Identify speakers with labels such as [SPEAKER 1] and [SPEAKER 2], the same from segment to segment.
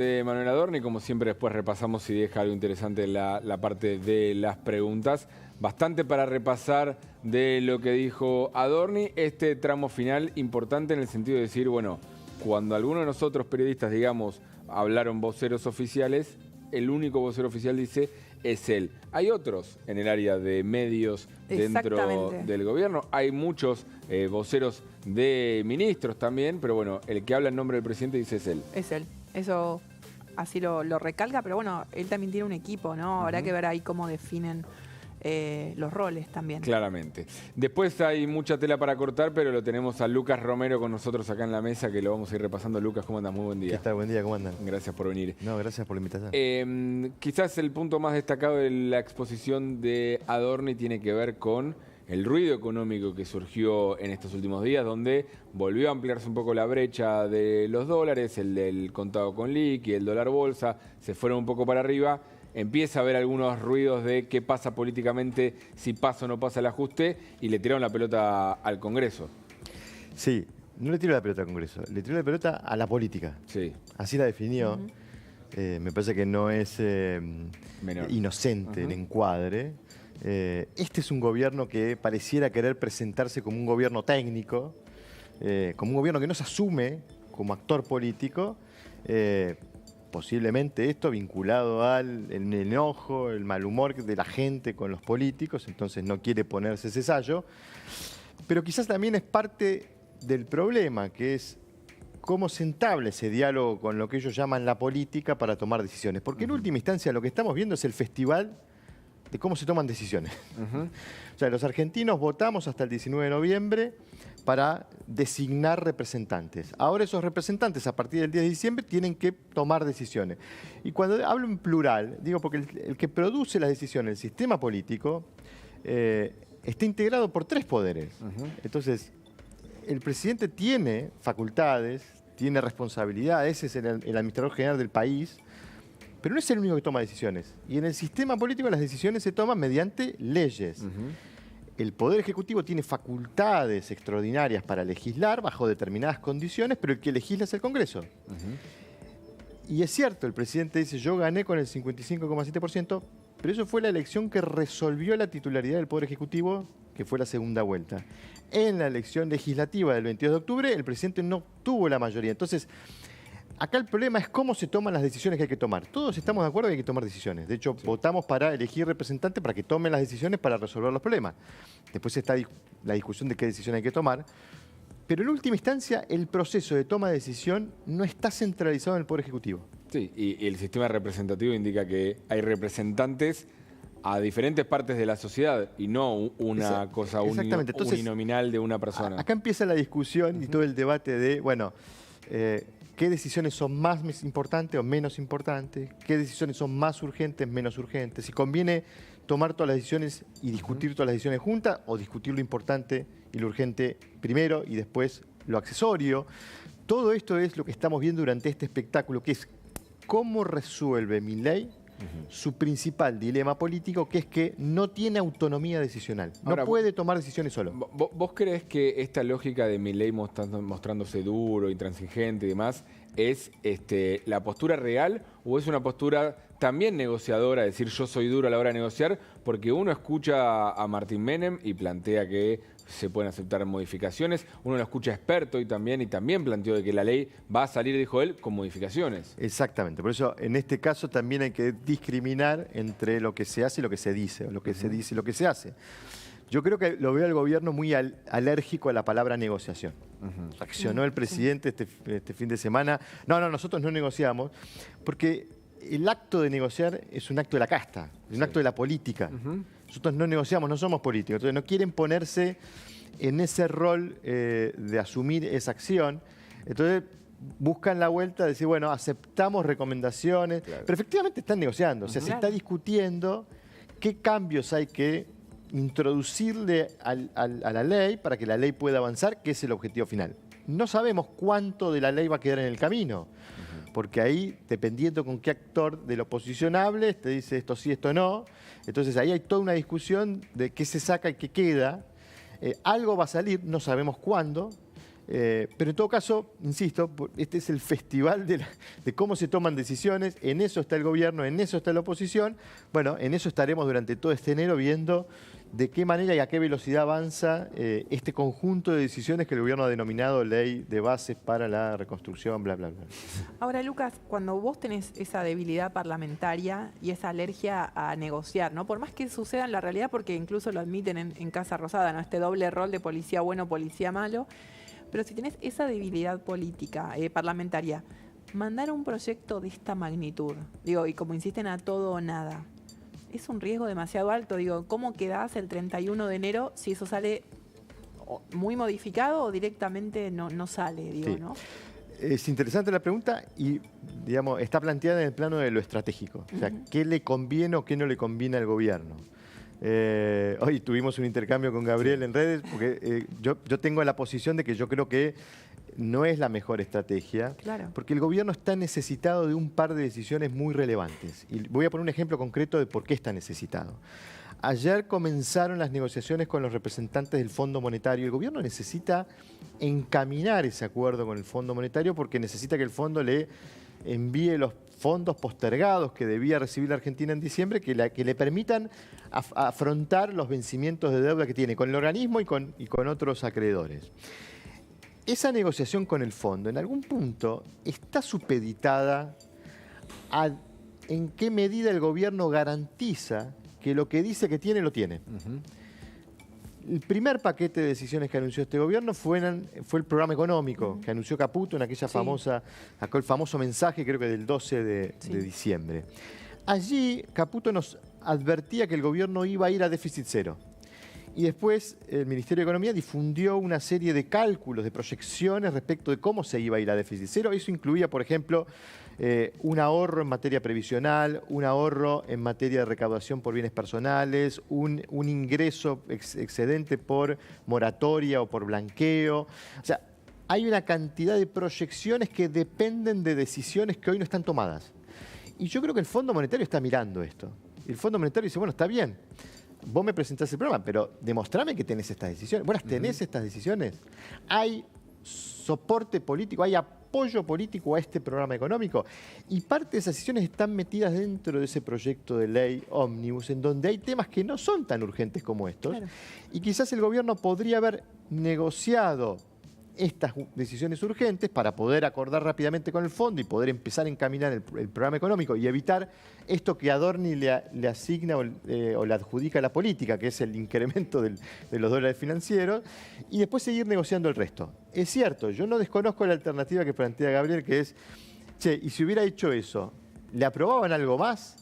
[SPEAKER 1] De Manuel Adorni, como siempre después repasamos si deja algo interesante la parte de las preguntas. Bastante para repasar de lo que dijo Adorni. Este tramo final importante en el sentido de decir, bueno, cuando algunos de nosotros periodistas, digamos, hablaron voceros oficiales, el único vocero oficial dice es él. Hay otros en el área de medios dentro del gobierno. Hay muchos voceros de ministros también, pero bueno, el que habla en nombre del presidente dice es él.
[SPEAKER 2] Es él. Eso así lo recalca, pero bueno, él también tiene un equipo, ¿no? Habrá que ver ahí cómo definen los roles también.
[SPEAKER 1] Claramente. Después hay mucha tela para cortar, pero lo tenemos a Lucas Romero con nosotros acá en la mesa, que lo vamos a ir repasando. Lucas, ¿cómo andas? Muy buen día.
[SPEAKER 3] ¿Qué tal? Buen día, ¿cómo andan?
[SPEAKER 1] Gracias por venir.
[SPEAKER 3] No, gracias por la invitación.
[SPEAKER 1] Quizás el punto más destacado de la exposición de Adorni tiene que ver con el ruido económico que surgió en estos últimos días, donde volvió a ampliarse un poco la brecha de los dólares, el del contado con liqui, el dólar bolsa, se fueron un poco para arriba. Empieza a haber algunos ruidos de qué pasa políticamente, si pasa o no pasa el ajuste, y le tiraron la pelota al Congreso.
[SPEAKER 3] Sí, no le tiro la pelota al Congreso, le tiro la pelota a la política.
[SPEAKER 1] Sí.
[SPEAKER 3] Así la definió. Me parece que no es inocente el encuadre. Este es un gobierno que pareciera querer presentarse como un gobierno técnico, como un gobierno que no se asume como actor político. Posiblemente esto vinculado al enojo, el mal humor de la gente con los políticos, entonces no quiere ponerse ese sello. Pero quizás también es parte del problema, que es cómo se entabla ese diálogo con lo que ellos llaman la política para tomar decisiones. Porque en última instancia lo que estamos viendo es el festival de cómo se toman decisiones. O sea, los argentinos votamos hasta el 19 de noviembre para designar representantes. Ahora esos representantes, a partir del 10 de diciembre, tienen que tomar decisiones. Y cuando hablo en plural, digo porque el que produce las decisiones, el sistema político, está integrado por tres poderes. Entonces, el presidente tiene facultades, tiene responsabilidades, es el administrador general del país, pero no es el único que toma decisiones. Y en el sistema político las decisiones se toman mediante leyes. El Poder Ejecutivo tiene facultades extraordinarias para legislar bajo determinadas condiciones, pero el que legisla es el Congreso. Y es cierto, el presidente dice, yo gané con el 55,7%, pero eso fue la elección que resolvió la titularidad del Poder Ejecutivo, que fue la segunda vuelta. En la elección legislativa del 22 de octubre, el presidente no tuvo la mayoría. Entonces, acá el problema es cómo se toman las decisiones que hay que tomar. Todos estamos de acuerdo que hay que tomar decisiones. De hecho, votamos para elegir representantes para que tomen las decisiones para resolver los problemas. Después está la discusión de qué decisión hay que tomar. Pero en última instancia, el proceso de toma de decisión no está centralizado en el Poder Ejecutivo.
[SPEAKER 1] Sí, y el sistema representativo indica que hay representantes a diferentes partes de la sociedad y no una cosa uninominal de una persona.
[SPEAKER 3] Acá empieza la discusión y todo el debate de, bueno, ¿qué decisiones son más importantes o menos importantes? ¿Qué decisiones son más urgentes, menos urgentes? Si conviene tomar todas las decisiones y discutir todas las decisiones juntas o discutir lo importante y lo urgente primero y después lo accesorio. Todo esto es lo que estamos viendo durante este espectáculo, que es cómo resuelve Milei su principal dilema político, que es que no tiene autonomía decisional. No puede tomar decisiones solo.
[SPEAKER 1] ¿Vos creés que esta lógica de Milei mostrándose duro, intransigente y demás, es la postura real o es una postura también negociadora, decir yo soy duro a la hora de negociar? Porque uno escucha a Martín Menem y plantea que se pueden aceptar modificaciones. Uno lo escucha experto y también planteó de que la ley va a salir, dijo él, con modificaciones.
[SPEAKER 3] Exactamente. Por eso, en este caso, también hay que discriminar entre lo que se hace y lo que se dice, o lo que se dice y lo que se hace. Yo creo que lo veo al gobierno muy alérgico a la palabra negociación. Reaccionó el presidente este fin de semana. No, nosotros no negociamos, porque el acto de negociar es un acto de la casta, es un acto de la política. Nosotros no negociamos, no somos políticos. Entonces no quieren ponerse en ese rol de asumir esa acción. Entonces buscan la vuelta de decir, bueno, aceptamos recomendaciones. Claro. Pero efectivamente están negociando. O sea, se está discutiendo qué cambios hay que introducirle a la ley para que la ley pueda avanzar, que es el objetivo final. No sabemos cuánto de la ley va a quedar en el camino. Porque ahí, dependiendo con qué actor de la oposición hables, te dice esto sí, esto no. Entonces ahí hay toda una discusión de qué se saca y qué queda. Algo va a salir, no sabemos cuándo, Pero en todo caso, insisto, este es el festival de cómo se toman decisiones. En eso está el gobierno, en eso está la oposición. Bueno, en eso estaremos durante todo este enero viendo de qué manera y a qué velocidad avanza este conjunto de decisiones que el gobierno ha denominado Ley de Bases para la Reconstrucción, bla, bla, bla.
[SPEAKER 2] Ahora, Lucas, cuando vos tenés esa debilidad parlamentaria y esa alergia a negociar, ¿no? Por más que suceda en la realidad, porque incluso lo admiten en Casa Rosada, ¿no? Este doble rol de policía bueno, policía malo. Pero si tenés esa debilidad política, parlamentaria, mandar un proyecto de esta magnitud, digo, y como insisten a todo o nada, es un riesgo demasiado alto. Digo, ¿cómo quedás el 31 de enero si eso sale muy modificado o directamente no sale? Digo,
[SPEAKER 3] Sí.
[SPEAKER 2] ¿no?
[SPEAKER 3] Es interesante la pregunta y, digamos, está planteada en el plano de lo estratégico. O sea, ¿qué le conviene o qué no le conviene al gobierno? Hoy tuvimos un intercambio con Gabriel en redes, porque yo tengo la posición de que yo creo que no es la mejor estrategia,
[SPEAKER 2] Claro.
[SPEAKER 3] porque el gobierno está necesitado de un par de decisiones muy relevantes. Y voy a poner un ejemplo concreto de por qué está necesitado. Ayer comenzaron las negociaciones con los representantes del Fondo Monetario. El gobierno necesita encaminar ese acuerdo con el Fondo Monetario porque necesita que el fondo le envíe los fondos postergados que debía recibir la Argentina en diciembre, que le permitan afrontar los vencimientos de deuda que tiene con el organismo y con otros acreedores. Esa negociación con el fondo, en algún punto, está supeditada a en qué medida el gobierno garantiza que lo que dice que tiene, lo tiene. El primer paquete de decisiones que anunció este gobierno fue el programa económico que anunció Caputo en aquella aquel famoso mensaje, creo que del 12 de diciembre. Allí Caputo nos advertía que el gobierno iba a ir a déficit cero. Y después el Ministerio de Economía difundió una serie de cálculos, de proyecciones respecto de cómo se iba a ir a déficit cero. Eso incluía, por ejemplo, un ahorro en materia previsional, un ahorro en materia de recaudación por bienes personales, un ingreso excedente por moratoria o por blanqueo. O sea, hay una cantidad de proyecciones que dependen de decisiones que hoy no están tomadas. Y yo creo que el Fondo Monetario está mirando esto. Y el Fondo Monetario dice, bueno, está bien, vos me presentás el programa, pero demostrame que tenés estas decisiones. Bueno, ¿tenés estas decisiones? ¿Hay soporte político, hay apoyo político a este programa económico? Y parte de esas decisiones están metidas dentro de ese proyecto de ley ómnibus, en donde hay temas que no son tan urgentes como estos. Claro. Y quizás el gobierno podría haber negociado estas decisiones urgentes para poder acordar rápidamente con el fondo y poder empezar a encaminar el programa económico y evitar esto que Adorni le asigna o le adjudica a la política, que es el incremento de los dólares financieros, y después seguir negociando el resto. Es cierto, yo no desconozco la alternativa que plantea Gabriel, que es, che, y si hubiera hecho eso, ¿le aprobaban algo más?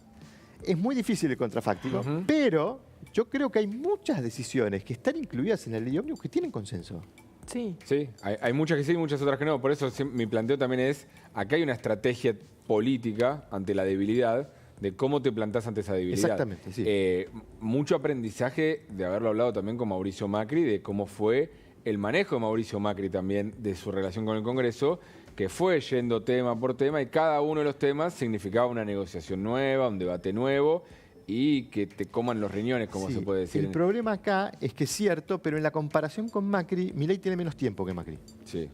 [SPEAKER 3] Es muy difícil el contrafáctico, pero yo creo que hay muchas decisiones que están incluidas en la ley ómnibus que tienen consenso.
[SPEAKER 2] Sí.
[SPEAKER 1] Sí, hay muchas que sí y muchas otras que no. Por eso mi planteo también es, acá hay una estrategia política ante la debilidad, de cómo te plantás ante esa debilidad.
[SPEAKER 3] Exactamente, sí.
[SPEAKER 1] Mucho aprendizaje de haberlo hablado también con Mauricio Macri, de cómo fue el manejo de Mauricio Macri también, de su relación con el Congreso, que fue yendo tema por tema y cada uno de los temas significaba una negociación nueva, un debate nuevo, y que te coman los riñones, como se puede decir.
[SPEAKER 3] El problema acá es que es cierto, pero en la comparación con Macri, Milei tiene menos tiempo que Macri.
[SPEAKER 1] Sí.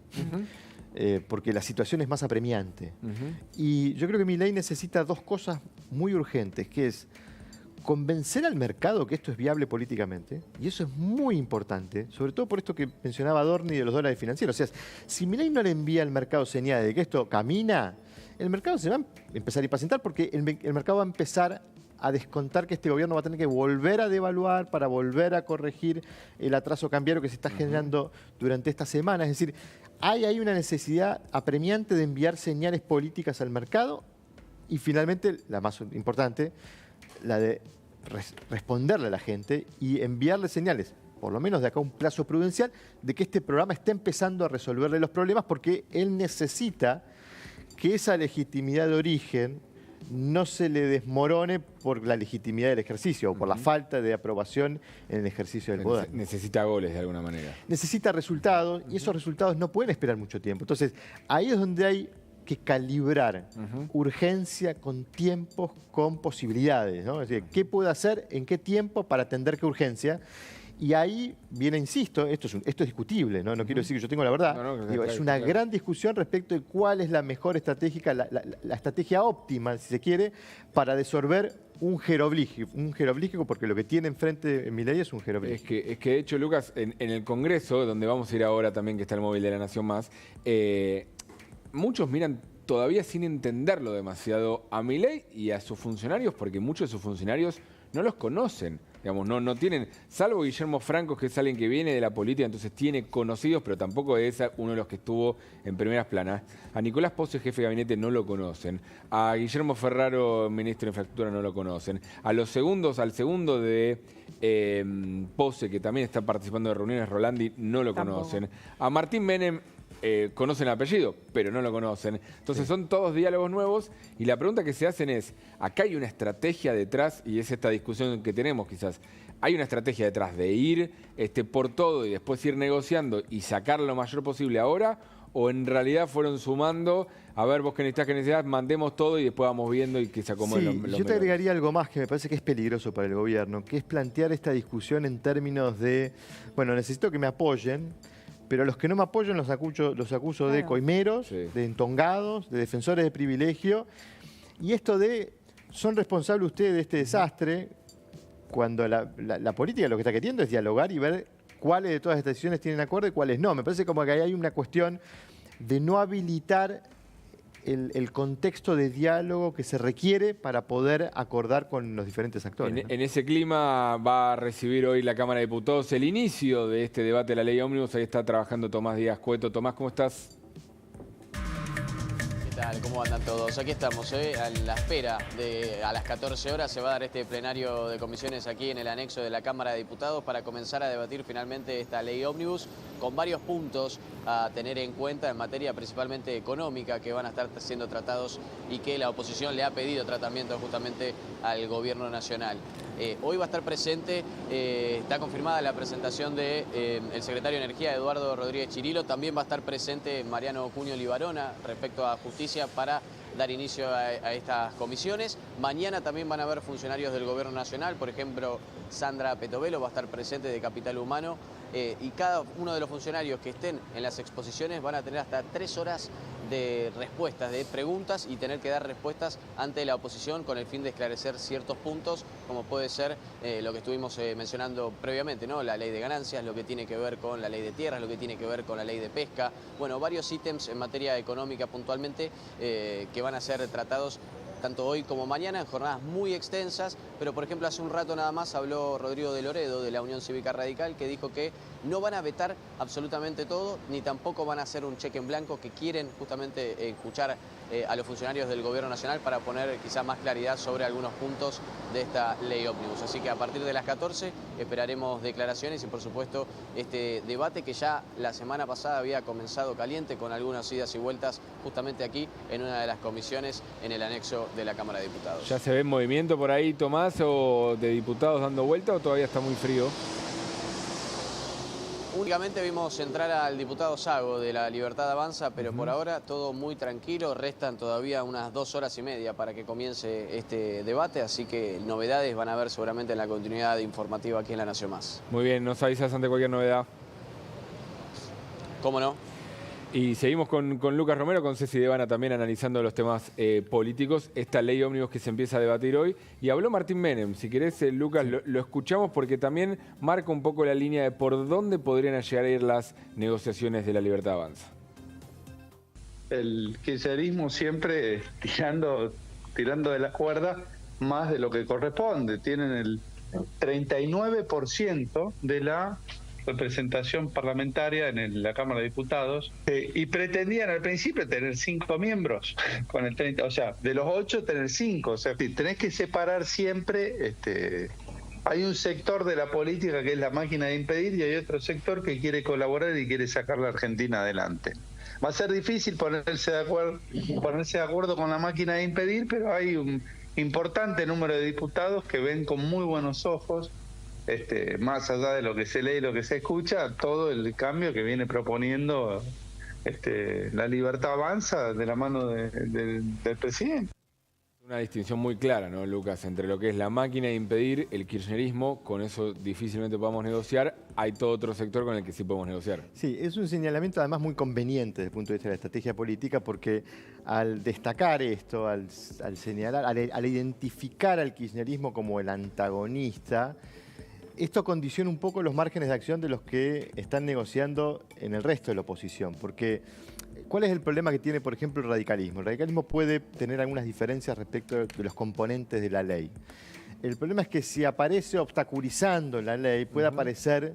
[SPEAKER 3] Porque la situación es más apremiante. Y yo creo que Milei necesita dos cosas muy urgentes, que es convencer al mercado que esto es viable políticamente, y eso es muy importante, sobre todo por esto que mencionaba Adorni de los dólares financieros. O sea, si Milei no le envía al mercado señales de que esto camina, el mercado se va a empezar a impacientar porque el mercado va a empezar a descontar que este gobierno va a tener que volver a devaluar para volver a corregir el atraso cambiario que se está generando durante esta semana. Es decir, hay una necesidad apremiante de enviar señales políticas al mercado y finalmente, la más importante, la de responderle a la gente y enviarle señales, por lo menos de acá un plazo prudencial, de que este programa está empezando a resolverle los problemas porque él necesita que esa legitimidad de origen no se le desmorone por la legitimidad del ejercicio o por la falta de aprobación en el ejercicio del poder.
[SPEAKER 1] Necesita goles de alguna manera.
[SPEAKER 3] Necesita resultados y esos resultados no pueden esperar mucho tiempo. Entonces, ahí es donde hay que calibrar urgencia con tiempos, con posibilidades, ¿no? Es decir, ¿qué puedo hacer en qué tiempo para atender qué urgencia? Y ahí viene, insisto, esto es discutible, ¿no? No quiero decir que yo tengo la verdad. Digo, es una gran discusión respecto de cuál es la mejor estrategia, la estrategia óptima, si se quiere, para desolver un jeroglífico, porque lo que tiene enfrente Milei es un jeroglífico.
[SPEAKER 1] Es que de hecho, Lucas, en el Congreso, donde vamos a ir ahora también, que está el móvil de la Nación Más, muchos miran todavía sin entenderlo demasiado a Milei y a sus funcionarios, porque muchos de sus funcionarios no los conocen. Digamos, no tienen, salvo Guillermo Franco, que es alguien que viene de la política, entonces tiene conocidos, pero tampoco es uno de los que estuvo en primeras planas. A Nicolás Pose, jefe de gabinete, no lo conocen. A Guillermo Ferraro, ministro de Infraestructura, no lo conocen. Al segundo de Pose, que también está participando de reuniones, Rolandi, no lo conocen. A Martín Menem, conocen el apellido, pero no lo conocen. Entonces son todos diálogos nuevos y la pregunta que se hacen es, acá hay una estrategia detrás, y es esta discusión que tenemos quizás, hay una estrategia detrás de ir por todo y después ir negociando y sacar lo mayor posible ahora, o en realidad fueron sumando, a ver, vos que necesitas, mandemos todo y después vamos viendo y que se acomoden los
[SPEAKER 3] yo te agregaría algo más que me parece que es peligroso para el gobierno, que es plantear esta discusión en términos de, bueno, necesito que me apoyen, pero los que no me apoyan los acuso de coimeros, de entongados, de defensores de privilegio. Y esto de, son responsables ustedes de este desastre, cuando la política lo que está queriendo es dialogar y ver cuáles de todas estas decisiones tienen acuerdo y cuáles no. Me parece como que hay una cuestión de no habilitar el contexto de diálogo que se requiere para poder acordar con los diferentes actores.
[SPEAKER 1] En ese clima va a recibir hoy la Cámara de Diputados el inicio de este debate de la ley ómnibus. Ahí está trabajando Tomás Díaz Cueto. Tomás, ¿cómo estás?
[SPEAKER 4] ¿Qué tal? ¿Cómo andan todos? Aquí estamos, a la espera de a las 14 horas se va a dar este plenario de comisiones aquí en el anexo de la Cámara de Diputados para comenzar a debatir finalmente esta ley ómnibus con varios puntos a tener en cuenta en materia principalmente económica que van a estar siendo tratados y que la oposición le ha pedido tratamiento justamente al gobierno nacional. Hoy va a estar presente, está confirmada la presentación del secretario de Energía, Eduardo Rodríguez Chirilo. También va a estar presente Mariano Cunio Libarona respecto a justicia para dar inicio a estas comisiones. Mañana también van a haber funcionarios del gobierno nacional, por ejemplo, Sandra Petovelo va a estar presente de Capital Humano. Y cada uno de los funcionarios que estén en las exposiciones van a tener hasta 3 horas de respuestas, de preguntas y tener que dar respuestas ante la oposición con el fin de esclarecer ciertos puntos, como puede ser lo que estuvimos mencionando previamente, ¿no? La ley de ganancias, lo que tiene que ver con la ley de tierras, lo que tiene que ver con la ley de pesca, bueno, varios ítems en materia económica puntualmente que van a ser tratados tanto hoy como mañana, en jornadas muy extensas, pero por ejemplo hace un rato nada más habló Rodrigo de Loredo de la Unión Cívica Radical, que dijo que no van a vetar absolutamente todo, ni tampoco van a hacer un cheque en blanco, que quieren justamente escuchar a los funcionarios del Gobierno Nacional para poner quizá más claridad sobre algunos puntos de esta ley ómnibus. Así que a partir de las 14 esperaremos declaraciones y por supuesto este debate que ya la semana pasada había comenzado caliente con algunas idas y vueltas justamente aquí en una de las comisiones en el anexo de la Cámara de Diputados.
[SPEAKER 1] ¿Ya se ve movimiento por ahí, Tomás, o de diputados dando vuelta o todavía está muy frío?
[SPEAKER 4] Únicamente vimos entrar al diputado Sago de la Libertad Avanza, pero por ahora todo muy tranquilo. Restan todavía unas 2 horas y media para que comience este debate, así que novedades van a haber seguramente en la continuidad informativa aquí en La Nación Más.
[SPEAKER 1] Muy bien, nos avisas ante cualquier novedad.
[SPEAKER 4] ¿Cómo no?
[SPEAKER 1] Y seguimos con Lucas Romero, con Ceci Devana también analizando los temas políticos, esta ley ómnibus que se empieza a debatir hoy. Y habló Martín Menem, si querés, Lucas, lo escuchamos porque también marca un poco la línea de por dónde podrían llegar a ir las negociaciones de la Libertad Avanza.
[SPEAKER 5] El kirchnerismo siempre tirando de la cuerda más de lo que corresponde. Tienen el 39% de la representación parlamentaria en la Cámara de Diputados y pretendían al principio tener 5 miembros con el 30, o sea, de los 8 tener 5, o sea, tenés que separar siempre, hay un sector de la política que es la máquina de impedir y hay otro sector que quiere colaborar y quiere sacar la Argentina adelante. Va a ser difícil ponerse de acuerdo con la máquina de impedir, pero hay un importante número de diputados que ven con muy buenos ojos, más allá de lo que se lee y lo que se escucha, todo el cambio que viene proponiendo la Libertad Avanza de la mano del presidente.
[SPEAKER 1] Una distinción muy clara, ¿no, Lucas? Entre lo que es la máquina de impedir el kirchnerismo, con eso difícilmente podamos negociar. Hay todo otro sector con el que sí podemos negociar.
[SPEAKER 3] Sí, es un señalamiento además muy conveniente desde el punto de vista de la estrategia política, porque al destacar esto, al señalar, al identificar al kirchnerismo como el antagonista, esto condiciona un poco los márgenes de acción de los que están negociando en el resto de la oposición, porque ¿cuál es el problema que tiene, por ejemplo, el radicalismo? El radicalismo puede tener algunas diferencias respecto de los componentes de la ley. El problema es que si aparece obstaculizando la ley, puede aparecer,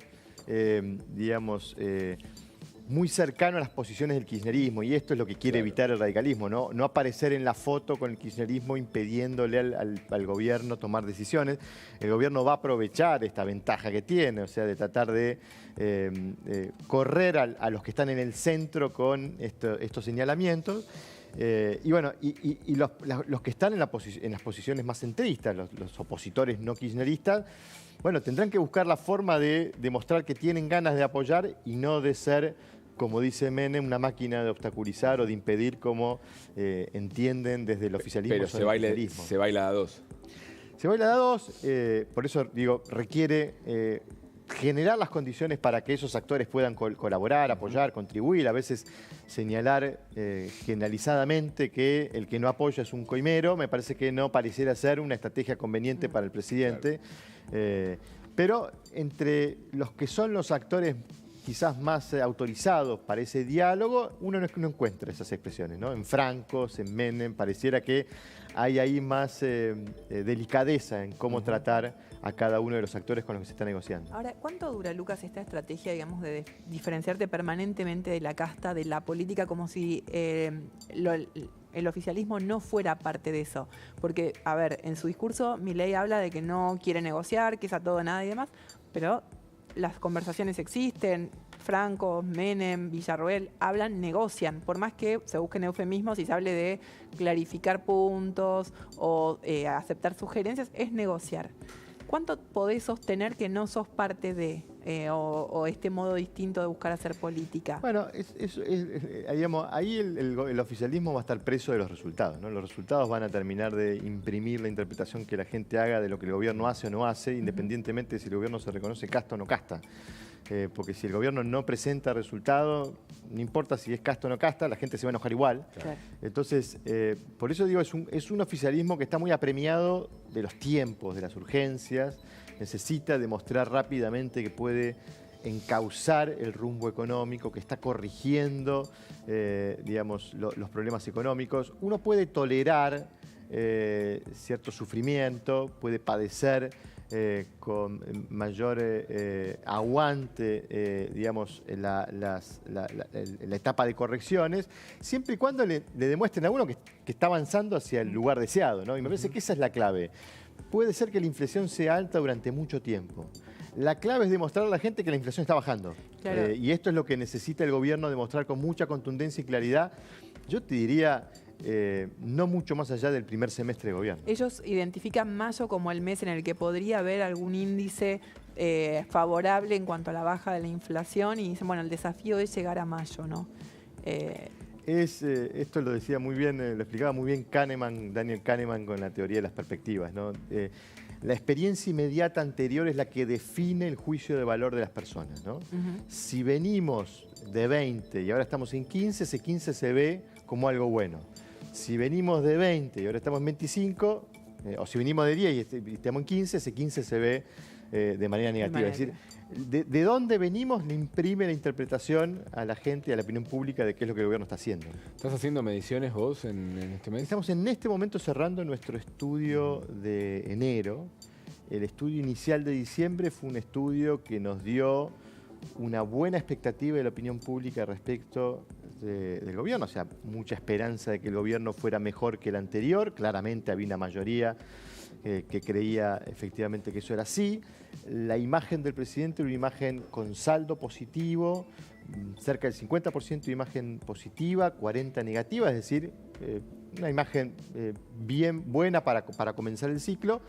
[SPEAKER 3] digamos, muy cercano a las posiciones del kirchnerismo, y esto es lo que quiere evitar el radicalismo, ¿no? No aparecer en la foto con el kirchnerismo impidiéndole al gobierno tomar decisiones. El gobierno va a aprovechar esta ventaja que tiene, o sea, de tratar de correr a los que están en el centro con estos señalamientos. Y bueno, los que están en las posiciones más centristas, los opositores no kirchneristas, bueno, tendrán que buscar la forma de demostrar que tienen ganas de apoyar y no de ser, como dice Menem, una máquina de obstaculizar o de impedir, como entienden desde el oficialismo.
[SPEAKER 1] Pero se baila a dos.
[SPEAKER 3] Se baila a dos, por eso digo, requiere generar las condiciones para que esos actores puedan colaborar, apoyar, contribuir, a veces señalar generalizadamente que el que no apoya es un coimero, me parece que no pareciera ser una estrategia conveniente para el presidente. Pero entre los que son los actores quizás más autorizados para ese diálogo, uno no encuentra esas expresiones, ¿no? En Francos, en Menem, pareciera que hay ahí más delicadeza en cómo tratar a cada uno de los actores con los que se está negociando.
[SPEAKER 2] Ahora, ¿cuánto dura, Lucas, esta estrategia, digamos, de diferenciarte permanentemente de la casta, de la política, como si el oficialismo no fuera parte de eso? Porque, a ver, en su discurso Milei habla de que no quiere negociar, que es a todo nada y demás, pero las conversaciones existen. Franco, Menem, Villarroel hablan, negocian, por más que se busquen eufemismos y se hable de clarificar puntos o aceptar sugerencias, es negociar. ¿Cuánto podés sostener que no sos parte de o este modo distinto de buscar hacer política?
[SPEAKER 3] Bueno, digamos, ahí el oficialismo va a estar preso de los resultados, ¿no? Los resultados van a terminar de imprimir la interpretación que la gente haga de lo que el gobierno hace o no hace, independientemente de si el gobierno se reconoce casta o no casta. Porque si el gobierno no presenta resultados, no importa si es casta o no casta, la gente se va a enojar igual. Claro. Entonces, por eso digo, es un oficialismo que está muy apremiado de los tiempos, de las urgencias, necesita demostrar rápidamente que puede encauzar el rumbo económico, que está corrigiendo, digamos, los problemas económicos. Uno puede tolerar cierto sufrimiento, puede padecer con mayor aguante, digamos, la etapa de correcciones, siempre y cuando le demuestren a uno que está avanzando hacia el lugar deseado, ¿no? Y me parece que esa es la clave. Puede ser que la inflación sea alta durante mucho tiempo. La clave es demostrar a la gente que la inflación está bajando. Claro. Y esto es lo que necesita el gobierno, demostrar con mucha contundencia y claridad. Yo te diría, no mucho más allá del primer semestre de gobierno.
[SPEAKER 2] Ellos identifican mayo como el mes en el que podría haber algún índice favorable en cuanto a la baja de la inflación y dicen, bueno, el desafío es llegar a mayo, ¿no?
[SPEAKER 3] Esto lo decía muy bien, lo explicaba muy bien Daniel Kahneman con la teoría de las perspectivas, ¿no? La experiencia inmediata anterior es la que define el juicio de valor de las personas, ¿no? Si venimos de 20 y ahora estamos en 15, ese 15 se ve como algo bueno. Si venimos de 20 y ahora estamos en 25, o si venimos de 10 y estamos en 15, ese 15 se ve de manera negativa. Es decir, de dónde venimos le imprime la interpretación a la gente y a la opinión pública de qué es lo que el gobierno está haciendo.
[SPEAKER 1] ¿Estás haciendo mediciones vos en este mes?
[SPEAKER 3] Estamos en este momento cerrando nuestro estudio de enero. El estudio inicial de diciembre fue un estudio que nos dio una buena expectativa de la opinión pública respecto del gobierno, o sea, mucha esperanza de que el gobierno fuera mejor que el anterior. Claramente había una mayoría que creía efectivamente que eso era así. La imagen del presidente era una imagen con saldo positivo, cerca del 50% de imagen positiva, 40% negativa, es decir, una imagen bien buena para comenzar el ciclo.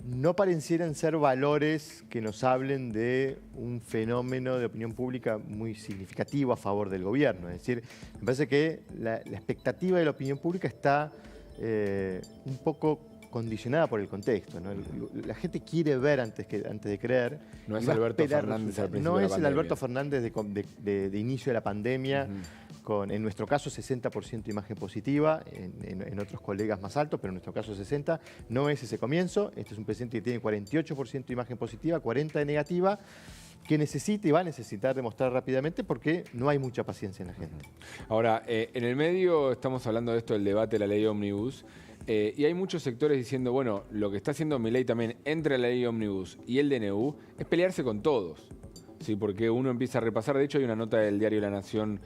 [SPEAKER 3] No parecieran ser valores que nos hablen de un fenómeno de opinión pública muy significativo a favor del gobierno. Es decir, me parece que la expectativa de la opinión pública está un poco condicionada por el contexto, ¿no? La gente quiere ver antes de creer.
[SPEAKER 1] No es Alberto Fernández al principio
[SPEAKER 3] No
[SPEAKER 1] de la
[SPEAKER 3] es el
[SPEAKER 1] pandemia.
[SPEAKER 3] Alberto Fernández de inicio de la pandemia, con, en nuestro caso, 60% imagen positiva, en otros colegas más alto, pero en nuestro caso 60%. No es ese comienzo. Este es un presidente que tiene 48% de imagen positiva, 40% de negativa, que necesita y va a necesitar demostrar rápidamente porque no hay mucha paciencia en la gente.
[SPEAKER 1] Ahora, en el medio estamos hablando de esto del debate de la ley Ómnibus. Y hay muchos sectores diciendo, bueno, lo que está haciendo Milei también entre la ley Ómnibus y el DNU es pelearse con todos. ¿Sí? Porque uno empieza a repasar, de hecho hay una nota del diario La Nación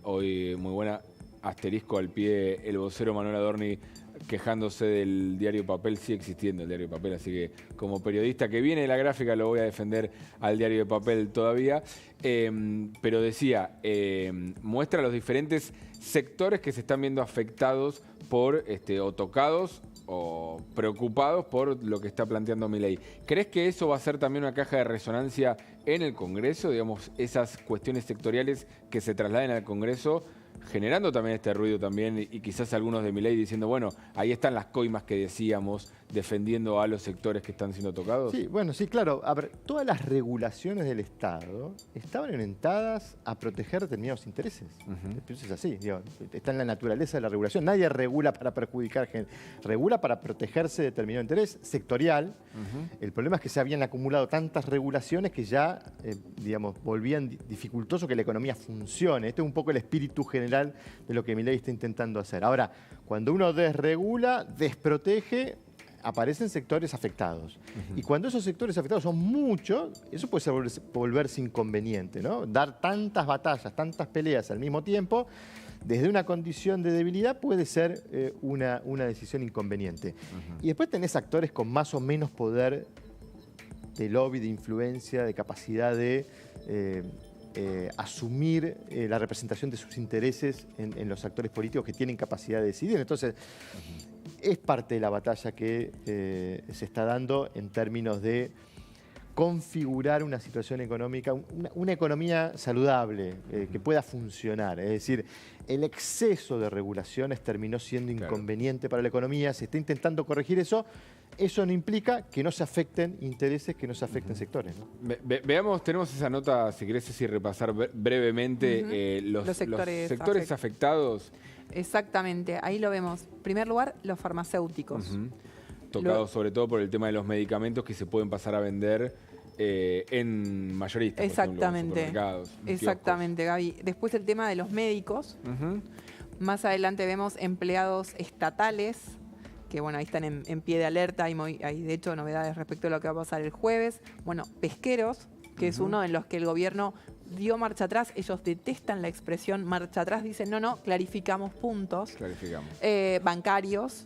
[SPEAKER 1] hoy muy buena, asterisco al pie, el vocero Manuel Adorni quejándose del diario Papel. Sigue existiendo el diario Papel, así que como periodista que viene de la gráfica lo voy a defender al diario de Papel todavía. Pero decía, muestra los diferentes sectores que se están viendo afectados por, o tocados o preocupados por lo que está planteando Milei. ¿Crees que eso va a ser también una caja de resonancia en el Congreso? Digamos, esas cuestiones sectoriales que se trasladen al Congreso, generando también este ruido también y quizás algunos de Milei diciendo, bueno, ahí están las coimas que decíamos, defendiendo a los sectores que están siendo tocados.
[SPEAKER 3] Sí, bueno, sí, claro. A ver, todas las regulaciones del Estado estaban orientadas a proteger determinados intereses. Eso es así, digo, está en la naturaleza de la regulación. Nadie regula para perjudicar gente, regula para protegerse de determinado interés sectorial. El problema es que se habían acumulado tantas regulaciones que ya, digamos, volvían dificultoso que la economía funcione. Este es un poco el espíritu general de lo que Milei está intentando hacer. Ahora, cuando uno desregula, desprotege, aparecen sectores afectados. Y cuando esos sectores afectados son muchos, eso puede volverse inconveniente, ¿no? Dar tantas batallas, tantas peleas al mismo tiempo, desde una condición de debilidad puede ser una decisión inconveniente. Y después tenés actores con más o menos poder de lobby, de influencia, de capacidad de asumir la representación de sus intereses en los actores políticos que tienen capacidad de decidir. Entonces, es parte de la batalla que se está dando en términos de configurar una situación económica, una economía saludable, que pueda funcionar. Es decir, el exceso de regulaciones terminó siendo inconveniente para la economía, se está intentando corregir eso. Eso no implica que no se afecten intereses, que no se afecten sectores, ¿no?
[SPEAKER 1] Veamos, tenemos esa nota, si querés así repasar brevemente los sectores afectados.
[SPEAKER 2] Exactamente, ahí lo vemos. En primer lugar, los farmacéuticos.
[SPEAKER 1] Tocados sobre todo por el tema de los medicamentos que se pueden pasar a vender en mayoristas.
[SPEAKER 2] Exactamente,
[SPEAKER 1] por ejemplo, en supermercados,
[SPEAKER 2] exactamente, Gaby. Después el tema de los médicos. Más adelante vemos empleados estatales, que bueno, ahí están en pie de alerta, hay de hecho novedades respecto a lo que va a pasar el jueves. Bueno, pesqueros, que es uno en los que el gobierno dio marcha atrás. Ellos detestan la expresión marcha atrás, dicen no, clarificamos puntos.
[SPEAKER 1] Clarificamos.
[SPEAKER 2] Bancarios,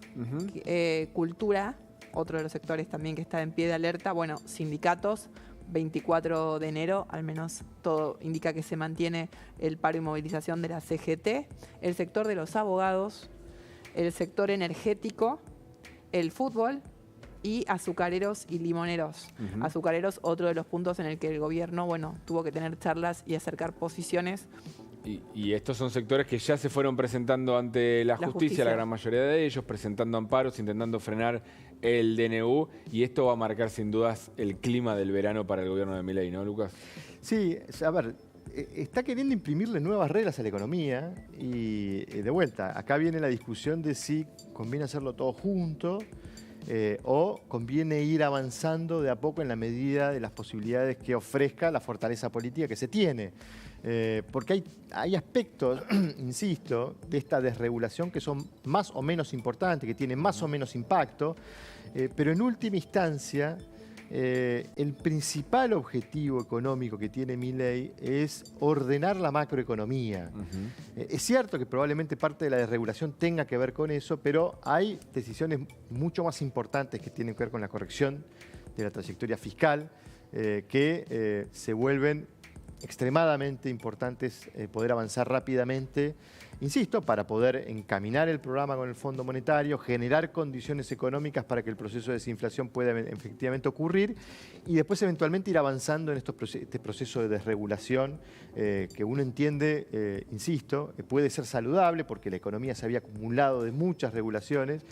[SPEAKER 2] cultura, otro de los sectores también que está en pie de alerta. Bueno, sindicatos, 24 de enero, al menos todo indica que se mantiene el paro y movilización de la CGT. El sector de los abogados, el sector energético, el fútbol y azucareros y limoneros. Azucareros, otro de los puntos en el que el gobierno, bueno, tuvo que tener charlas y acercar posiciones.
[SPEAKER 1] Y estos son sectores que ya se fueron presentando ante la justicia, la gran mayoría de ellos, presentando amparos, intentando frenar el DNU, y esto va a marcar sin dudas el clima del verano para el gobierno de Milei, ¿no, Lucas?
[SPEAKER 3] Sí, a ver, está queriendo imprimirle nuevas reglas a la economía y de vuelta, acá viene la discusión de si conviene hacerlo todo junto o conviene ir avanzando de a poco en la medida de las posibilidades que ofrezca la fortaleza política que se tiene. Porque hay aspectos, insisto, de esta desregulación que son más o menos importantes, que tienen más o menos impacto, pero en última instancia el principal objetivo económico que tiene Milei es ordenar la macroeconomía. Es cierto que probablemente parte de la desregulación tenga que ver con eso, pero hay decisiones mucho más importantes que tienen que ver con la corrección de la trayectoria fiscal, que se vuelven extremadamente importantes poder avanzar rápidamente insisto, para poder encaminar el programa con el Fondo Monetario, generar condiciones económicas para que el proceso de desinflación pueda efectivamente ocurrir y después eventualmente ir avanzando en este proceso de desregulación que uno entiende, insisto, puede ser saludable porque la economía se había acumulado de muchas regulaciones,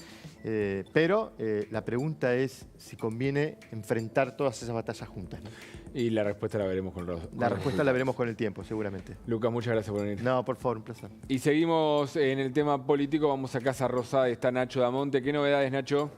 [SPEAKER 3] pero la pregunta es si conviene enfrentar todas esas batallas juntas, ¿no?
[SPEAKER 1] Y la respuesta la veremos con los
[SPEAKER 3] La respuesta la veremos con el tiempo, seguramente.
[SPEAKER 1] Lucas, muchas gracias por venir.
[SPEAKER 3] No, por favor, un placer.
[SPEAKER 1] Y seguimos en el tema político, vamos a Casa Rosada y está Nacho Damonte. ¿Qué novedades, Nacho?